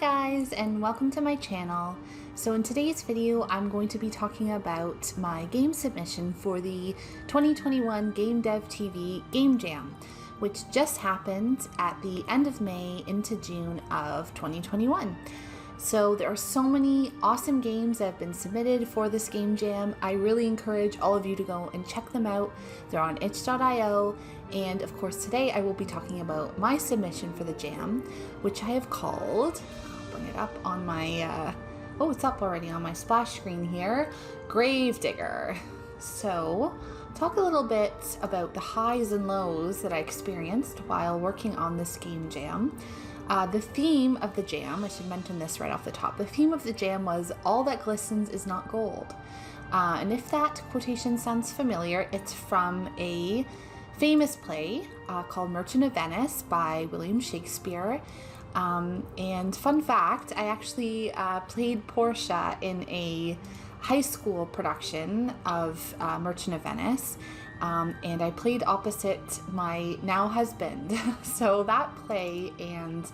guys, and welcome to my channel. So in today's video I'm going to be talking about my game submission for the 2021 Game Dev TV Game Jam, which just happened at the end of May into June of 2021. So there are so many awesome games that have been submitted for this game jam. I really encourage all of you to go and check them out. They're on itch.io, and of course today I will be talking about my submission for the jam, which I have called, I'll bring it up on my, oh, it's up already on my splash screen here, Gravedigger. So talk a little bit about the highs and lows that I experienced while working on this game jam. The theme of the jam, I should mention this right off the top, the theme of the jam was "All that glistens is not gold." And if that quotation sounds familiar, it's from a famous play called Merchant of Venice by William Shakespeare. And fun fact, I actually played Portia in a high school production of Merchant of Venice. And I played opposite my now husband. So that play and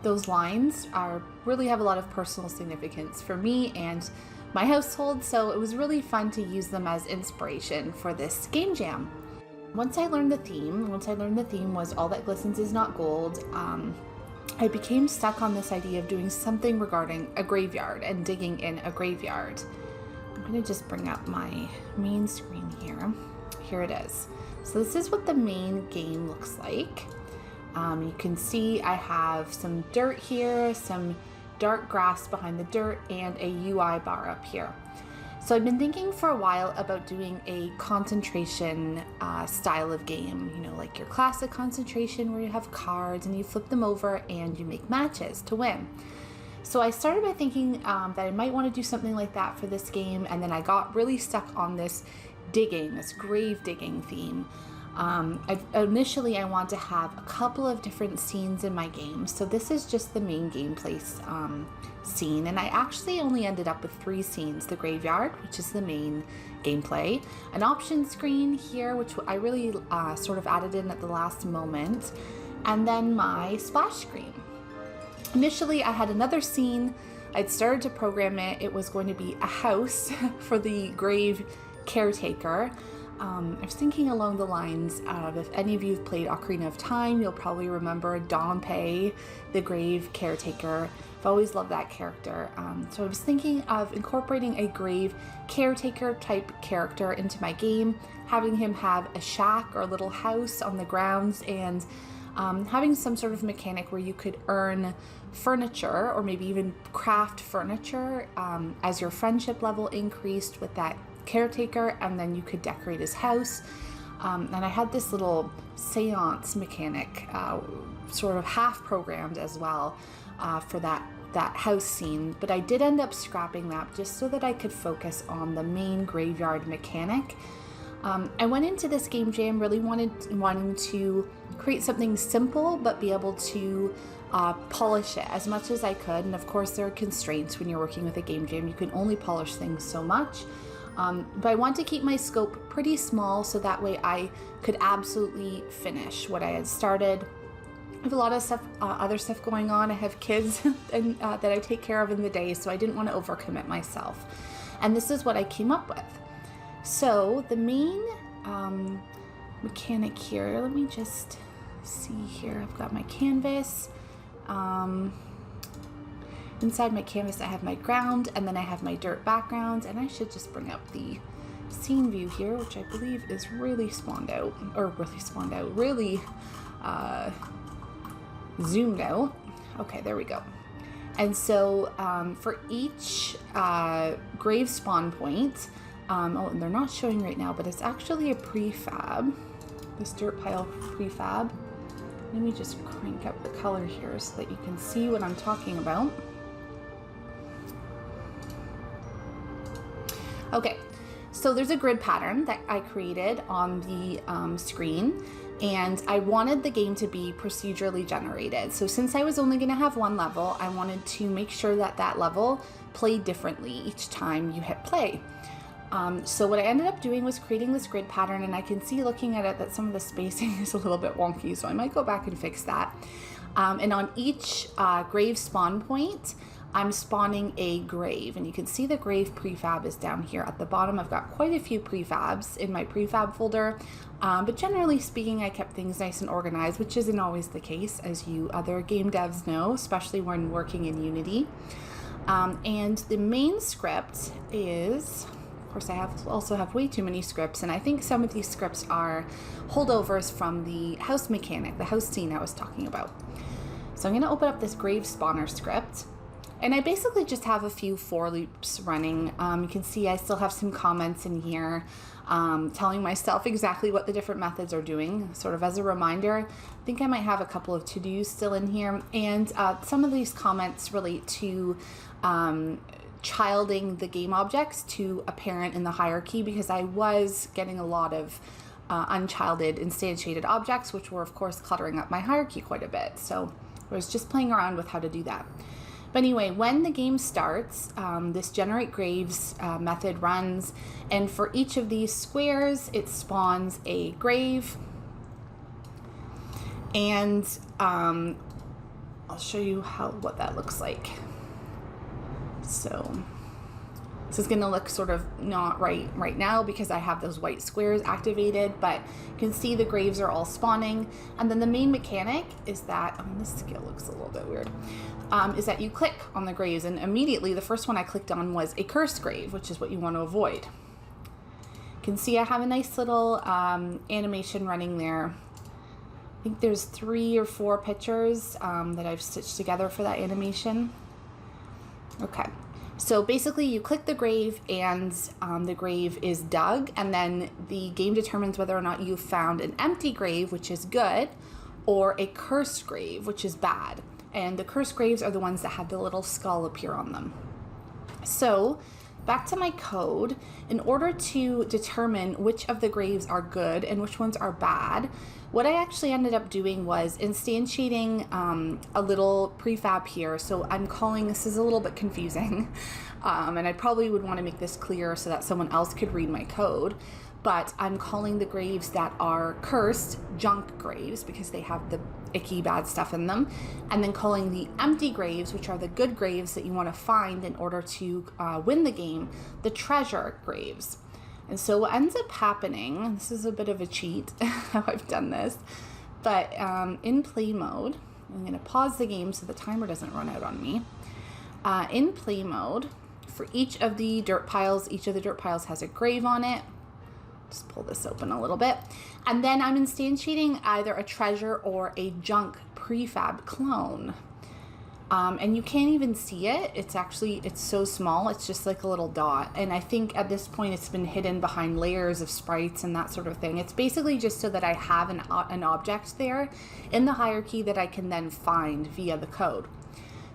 those lines really have a lot of personal significance for me and my household, so it was really fun to use them as inspiration for this game jam. Once I learned the theme was "All that glistens is not gold," I became stuck on this idea of doing something regarding a graveyard and digging in a graveyard. I'm going to just bring up my main screen here. Here it is. So this is what the main game looks like. You can see I have some dirt here, some dark grass behind the dirt, and a UI bar up here. So I've been thinking for a while about doing a concentration style of game, you know, like your classic concentration where you have cards and you flip them over and you make matches to win. So I started by thinking that I might want to do something like that for this game, and then I got really stuck on this grave digging theme. Initially I want to have a couple of different scenes in my game, so this is just the main gameplay scene, and I actually only ended up with 3 scenes: the graveyard, which is the main gameplay, an option screen here, which I really sort of added in at the last moment, and then my splash screen. Initially, I had another scene. I'd started to program it. It was going to be a house for the grave caretaker. I was thinking along the lines of, if any of you have played Ocarina of Time, you'll probably remember Dompe, the grave caretaker. I've always loved that character. So I was thinking of incorporating a grave caretaker type character into my game, having him have a shack or a little house on the grounds, and having some sort of mechanic where you could earn furniture or maybe even craft furniture as your friendship level increased with that caretaker, and then you could decorate his house. And I had this little seance mechanic sort of half programmed as well for that house scene, but I did end up scrapping that just so that I could focus on the main graveyard mechanic. I went into this game jam really wanting to create something simple but be able to polish it as much as I could, and of course there are constraints when you're working with a game jam. You can only polish things so much, but I want to keep my scope pretty small so that way I could absolutely finish what I had started. I have a lot of stuff, other stuff going on. I have kids and, that I take care of in the day, so I didn't want to overcommit myself, and this is what I came up with. So the main mechanic here, let me just see here, I've got my canvas. Inside my canvas I have my ground, and then I have my dirt background, and I should just bring up the scene view here, which I believe is really zoomed out, Okay, there we go. And so for each grave spawn point, oh, and they're not showing right now, but it's actually a prefab, this dirt pile prefab. Let me just crank up the color here so that you can see what I'm talking about. Okay, so there's a grid pattern that I created on the screen, and I wanted the game to be procedurally generated. So since I was only going to have one level, I wanted to make sure that that level played differently each time you hit play. So what I ended up doing was creating this grid pattern, and I can see looking at it that some of the spacing is a little bit wonky, so I might go back and fix that. And on each grave spawn point, I'm spawning a grave, and you can see the grave prefab is down here at the bottom. I've got quite a few prefabs in my prefab folder, but generally speaking, I kept things nice and organized, which isn't always the case, as you other game devs know, especially when working in Unity. And the main script is, of course, I also have way too many scripts, and I think some of these scripts are holdovers from the house mechanic, the house scene I was talking about. So I'm going to open up this grave spawner script. And I basically just have a few for loops running. You can see I still have some comments in here telling myself exactly what the different methods are doing, sort of as a reminder. I think I might have a couple of to-dos still in here. And some of these comments relate to childing the game objects to a parent in the hierarchy, because I was getting a lot of unchilded instantiated objects, which were of course cluttering up my hierarchy quite a bit. So I was just playing around with how to do that. But anyway, when the game starts, this generate graves method runs, and for each of these squares, it spawns a grave. And I'll show you what that looks like. So this is gonna look sort of not right now because I have those white squares activated, but you can see the graves are all spawning. And then the main mechanic is that, this scale looks a little bit weird, is that you click on the graves, and immediately the first one I clicked on was a cursed grave, which is what you want to avoid. You can see I have a nice little animation running there. I think there's 3 or 4 pictures that I've stitched together for that animation. Okay. So basically you click the grave and the grave is dug, and then the game determines whether or not you've found an empty grave, which is good, or a cursed grave, which is bad. And the cursed graves are the ones that have the little skull appear on them. So back to my code, in order to determine which of the graves are good and which ones are bad, what I actually ended up doing was instantiating a little prefab here. So I'm calling, this is a little bit confusing, and I probably would want to make this clear so that someone else could read my code, but I'm calling the graves that are cursed junk graves because they have the icky bad stuff in them, and then calling the empty graves, which are the good graves that you want to find in order to win the game, the treasure graves. And so what ends up happening, this is a bit of a cheat how I've done this, but in play mode, I'm going to pause the game so the timer doesn't run out on me. In play mode, for each of the dirt piles has a grave on it. Just pull this open a little bit. And then I'm instantiating either a treasure or a junk prefab clone. And you can't even see it. It's so small. It's just like a little dot. And I think at this point it's been hidden behind layers of sprites and that sort of thing. It's basically just so that I have an object there in the hierarchy that I can then find via the code.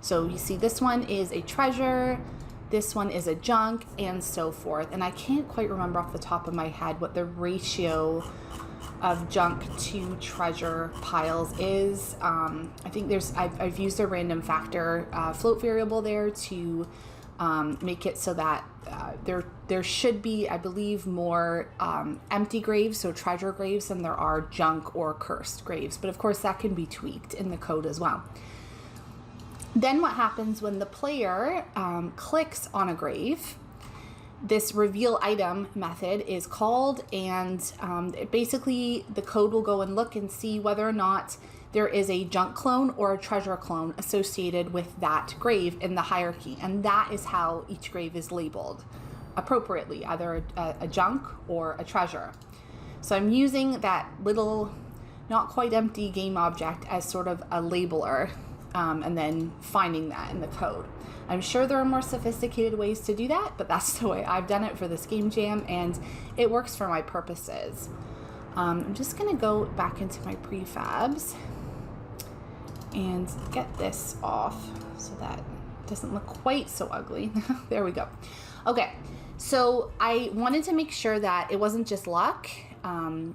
So you see this one is a treasure, this one is a junk, and so forth. And I can't quite remember off the top of my head what the ratio of junk to treasure piles is. I think I've used a random factor float variable there to make it so that there should be, I believe, more empty graves, so treasure graves, than there are junk or cursed graves. But of course that can be tweaked in the code as well. Then what happens when the player clicks on a grave, this reveal item method is called, and basically the code will go and look and see whether or not there is a junk clone or a treasure clone associated with that grave in the hierarchy. And that is how each grave is labeled appropriately, either a junk or a treasure. So I'm using that little not quite empty game object as sort of a labeler, and then finding that in the code. I'm sure there are more sophisticated ways to do that, but that's the way I've done it for this game jam, and it works for my purposes. I'm just going to go back into my prefabs and get this off so that it doesn't look quite so ugly. There we go. Okay, so I wanted to make sure that it wasn't just luck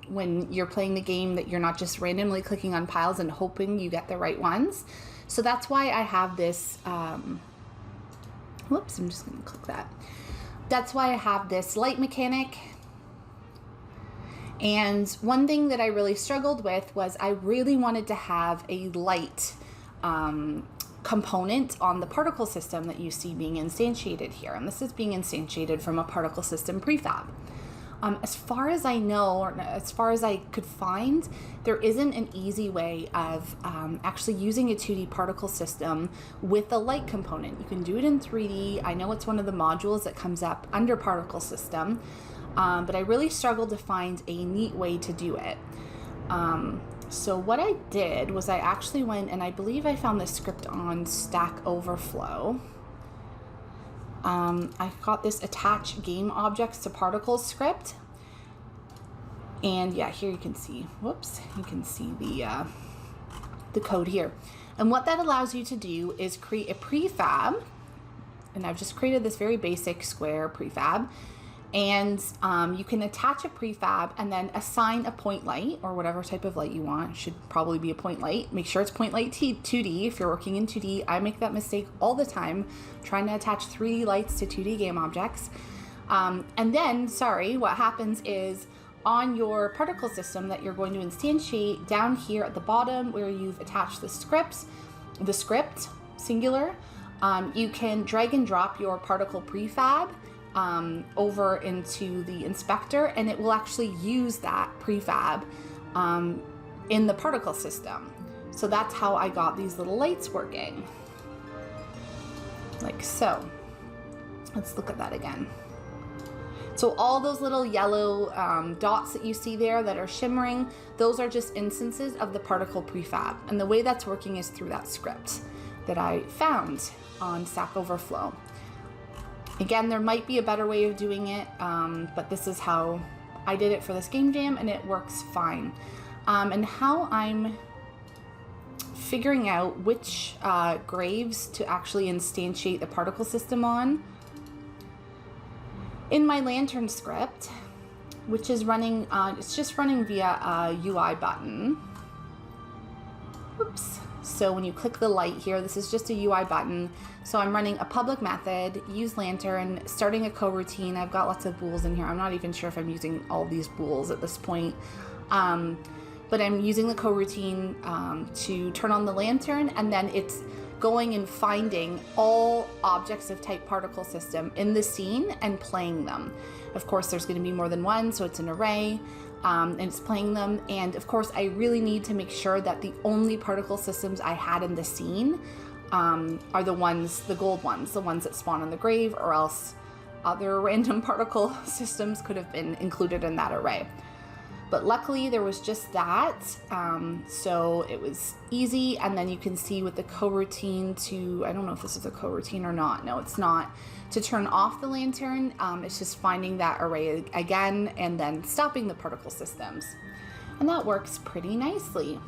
when you're playing the game, that you're not just randomly clicking on piles and hoping you get the right ones. So that's why I have this, whoops, I'm just going to click that. That's why I have this light mechanic. And one thing that I really struggled with was I really wanted to have a light component on the particle system that you see being instantiated here. And this is being instantiated from a particle system prefab. As far as I know, or as far as I could find, there isn't an easy way of actually using a 2D particle system with a light component. You can do it in 3D. I know it's one of the modules that comes up under particle system, but I really struggled to find a neat way to do it. So what I did was I actually went, and I believe I found this script on Stack Overflow. I got this attach game objects to particles script, and yeah, here you can see, whoops, you can see the code here. And what that allows you to do is create a prefab, and I've just created this very basic square prefab, and you can attach a prefab and then assign a point light or whatever type of light you want. It should probably be a point light. Make sure it's point light 2D if you're working in 2D. I make that mistake all the time, trying to attach 3D lights to 2D game objects. And then, what happens is on your particle system that you're going to instantiate, down here at the bottom where you've attached the script, singular, you can drag and drop your particle prefab over into the inspector, and it will actually use that prefab in the particle system. So that's how I got these little lights working, like so. Let's look at that again. So all those little yellow dots that you see there that are shimmering, those are just instances of the particle prefab, and the way that's working is through that script that I found on Stack Overflow. Again, there might be a better way of doing it, but this is how I did it for this game jam, and it works fine. And how I'm figuring out which graves to actually instantiate the particle system on, in my lantern script, which is running, it's just running via a UI button. Oops. So when you click the light here, this is just a UI button. So I'm running a public method, use lantern, starting a coroutine. I've got lots of bools in here. I'm not even sure if I'm using all these bools at this point. But I'm using the coroutine to turn on the lantern, and then it's going and finding all objects of type particle system in the scene and playing them. Of course, there's going to be more than one, so it's an array. And it's playing them, and of course I really need to make sure that the only particle systems I had in the scene are the gold ones, the ones that spawn in the grave, or else other random particle systems could have been included in that array. But luckily there was just that, so it was easy. And then you can see with the coroutine to, I don't know if this is a coroutine or not, no it's not, to turn off the lantern, it's just finding that array again and then stopping the particle systems. And that works pretty nicely.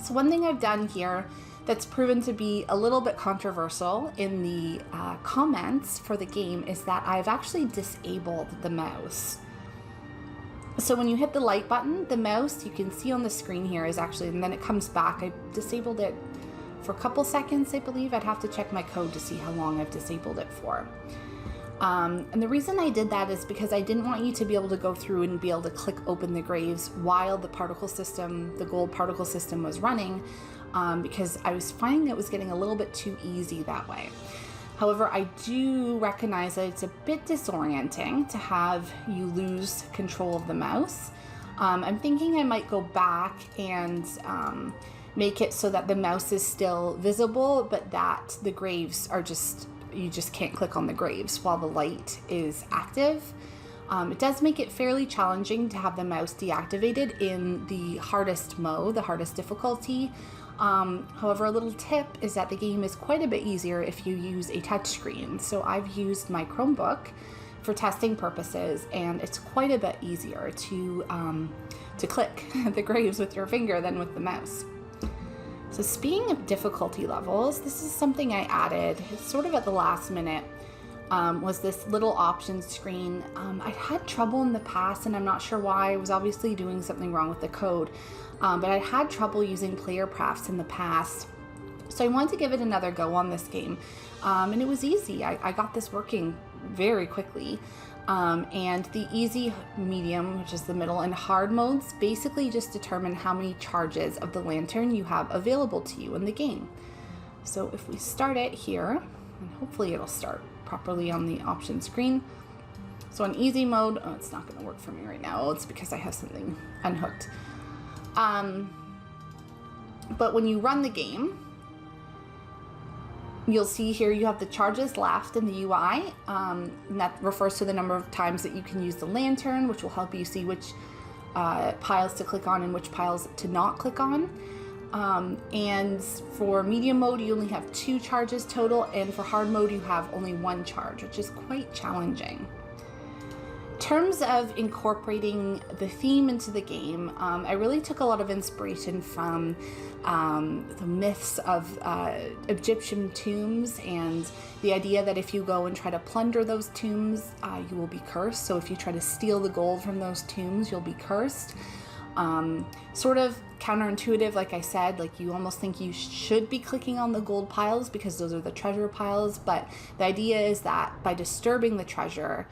So one thing I've done here that's proven to be a little bit controversial in the comments for the game is that I've actually disabled the mouse. So when you hit the light button, the mouse, you can see on the screen here is actually, and then it comes back. I disabled it for a couple seconds, I believe. I'd have to check my code to see how long I've disabled it for. And the reason I did that is because I didn't want you to be able to go through and be able to click open the graves while the particle system, the gold particle system was running, because I was finding it was getting a little bit too easy that way. However, I do recognize that it's a bit disorienting to have you lose control of the mouse. I'm thinking I might go back and make it so that the mouse is still visible, but that the graves are just, you just can't click on the graves while the light is active. It does make it fairly challenging to have the mouse deactivated in the hardest mode, the hardest difficulty. However, a little tip is that the game is quite a bit easier if you use a touchscreen. So I've used my Chromebook for testing purposes, and it's quite a bit easier to click the graves with your finger than with the mouse. So speaking of difficulty levels, this is something I added sort of at the last minute, was this little options screen. I'd had trouble in the past, and I'm not sure why. I was obviously doing something wrong with the code, but I had trouble using player paths in the past. So I wanted to give it another go on this game, and it was easy. I got this working very quickly. And the easy, medium, which is the middle, and hard modes basically just determine how many charges of the lantern you have available to you in the game. So if we start it here, and hopefully it'll start properly on the option screen. So on easy mode, oh, it's not going to work for me right now. It's because I have something unhooked. But when you run the game, you'll see here you have the charges left in the UI, and that refers to the number of times that you can use the lantern, which will help you see which piles to click on and which piles to not click on. And for medium mode, you only have 2 charges total, and for hard mode, you have only 1 charge, which is quite challenging. In terms of incorporating the theme into the game, I really took a lot of inspiration from the myths of Egyptian tombs, and the idea that if you go and try to plunder those tombs, you will be cursed. So if you try to steal the gold from those tombs, you'll be cursed. Sort of counterintuitive, like I said, like you almost think you should be clicking on the gold piles because those are the treasure piles, but the idea is that by disturbing the treasure,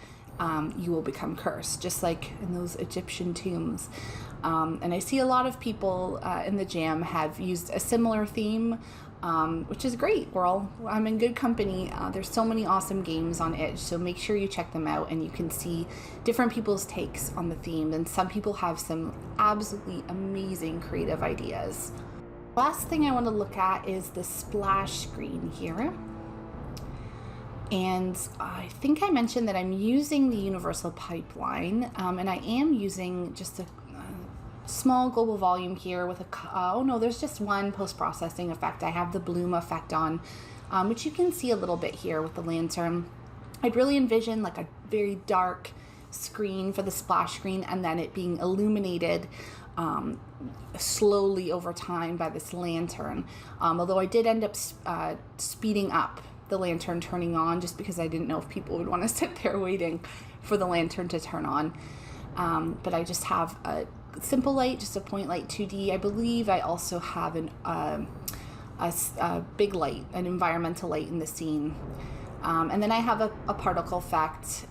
you will become cursed, just like in those Egyptian tombs. And I see a lot of people in the jam have used a similar theme, which is great. I'm in good company. There's so many awesome games on itch, so make sure you check them out and you can see different people's takes on the theme. And some people have some absolutely amazing creative ideas. Last thing I want to look at is the splash screen here. And I think I mentioned that I'm using the universal pipeline, and I am using just a small global volume here with oh no, there's just one post-processing effect. I have the bloom effect on, which you can see a little bit here with the lantern. I'd really envision like a very dark screen for the splash screen, and then it being illuminated slowly over time by this lantern. Although I did end up speeding up the lantern turning on just because I didn't know if people would want to sit there waiting for the lantern to turn on. But I just have a simple light, just a point light 2D. I believe I also have a big light, an environmental light in the scene. And then I have a particle effect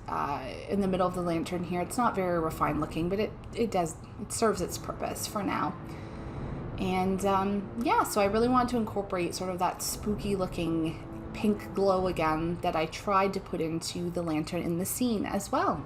in the middle of the lantern here. It's not very refined looking, but it serves its purpose for now. And yeah, so I really wanted to incorporate sort of that spooky looking pink glow again that I tried to put into the lantern in the scene as well.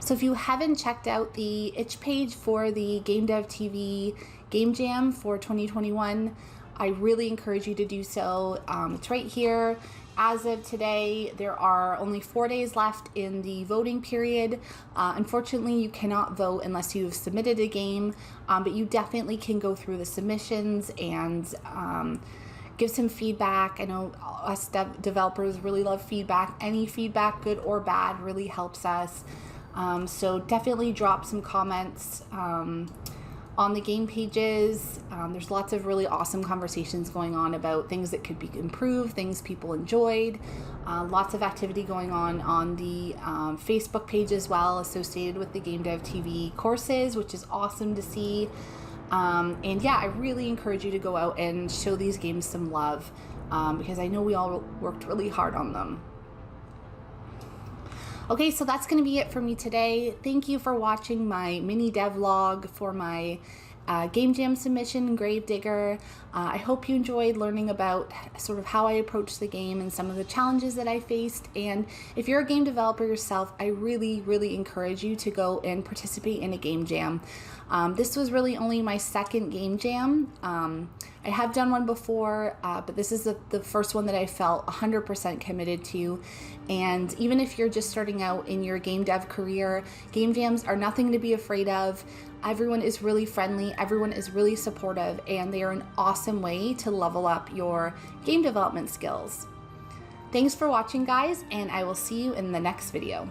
So if you haven't checked out the itch page for the Game Dev TV Game Jam for 2021, I really encourage you to do so. It's right here. As of today, there are only 4 days left in the voting period. Unfortunately, you cannot vote unless you've submitted a game, but you definitely can go through the submissions and give some feedback. I know us developers really love feedback. Any feedback, good or bad, really helps us. So definitely drop some comments on the game pages. There's lots of really awesome conversations going on about things that could be improved, things people enjoyed. Lots of activity going on the Facebook page as well, associated with the Game Dev TV courses, which is awesome to see. And yeah, I really encourage you to go out and show these games some love, because I know we all worked really hard on them. Okay, so that's going to be it for me today. Thank you for watching my mini devlog for my Game Jam submission, Gravedigger. I hope you enjoyed learning about sort of how I approached the game and some of the challenges that I faced. And if you're a game developer yourself, I really, really encourage you to go and participate in a game jam. This was really only my second game jam. I have done one before, but this is the first one that I felt 100% committed to. And even if you're just starting out in your game dev career, game jams are nothing to be afraid of. Everyone is really friendly, everyone is really supportive, and they are an awesome way to level up your game development skills. Thanks for watching, guys, and I will see you in the next video.